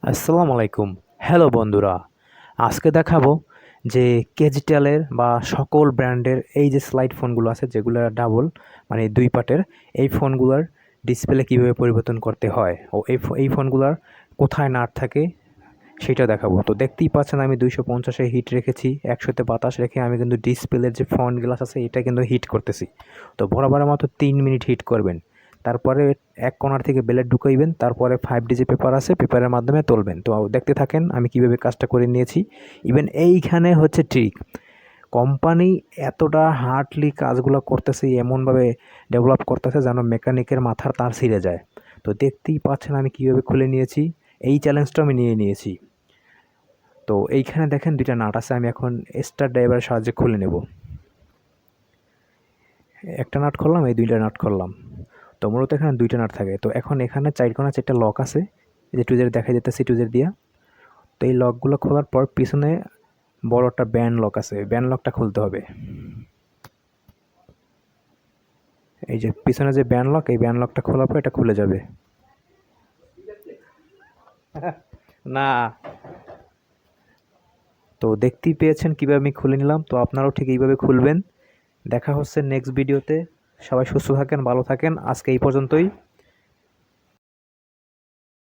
আসসালামু আলাইকুম। হ্যালো বন্ধুরা, আজকে দেখাবো যে কেজিটেলের বা সকল ব্র্যান্ডের এই যে স্লাইড ফোনগুলো আছে যেগুলো ডাবল মানে দুই পার্টের, এই ফোনগুলোর ডিসপ্লে কীভাবে পরিবর্তন করতে হয় ও এই ফোনগুলোর কোথায় নাট থাকে সেটা দেখাবো। তো দেখতেই পাচ্ছেন আমি 250-এ হিট রেখেছি, 100-তে বাতাস রেখে আমি কিন্তু ডিসপ্লের যে ফ্রন্ট গ্লাস আছে এটা কিন্তু হিট করতেছি। তো বরাবরের মতো 3 মিনিট হিট করবেন। তারপরে এক কর্নার থেকে ব্লেড ঢুকাইবেন, তারপরে 5D যে পেপার আছে পেপারের মাধ্যমে তুলবেন। তো দেখতে থাকেন আমি কিভাবে কাজটা করে নিয়েছি। ইভেন এইখানে হচ্ছে ট্রিক, কোম্পানি এতটা হার্ডলি কাজগুলো করতেছে, এমনভাবে ডেভেলপ করতেছে যেন মেকানিকের মাথার তার ছিঁড়ে যায়। তো দেখতেই পাচ্ছেন আমি কিভাবে খুলে নিয়েছি, এই চ্যালেঞ্জটা আমি নিয়ে নিয়েছি। তো এইখানে দেখেন দুইটা নাট আছে, আমি এখন স্টার ড্রাইভারের সাহায্যে খুলে নেব। একটা নাট খুললাম, এই দুইটা নাট খুললাম। তো মূলত এখানে দুইটা নাট থাকে। তো এখন এখানে চারকোনা চারটা লক আছে, এই যে টুজের দেখা যেতেছে টুজের দিয়া। তো এই লকগুলো খোলার পর পিছনে বড় একটা ব্যান্ড লক আছে, ব্যান্ড লকটা খুলতে হবে। এই যে পিছনে যে ব্যান্ড লক, এই ব্যান্ড লকটা খোলার পর এটা খুলে যাবে। না, তো দেখতেই পেয়েছেন কীভাবে আমি খুলে নিলাম। তো আপনারাও ঠিক এইভাবে খুলবেন। দেখা হচ্ছে নেক্সট ভিডিওতে। সবাই সুস্থ থাকেন, ভালো থাকেন। আজকে এই পর্যন্তই।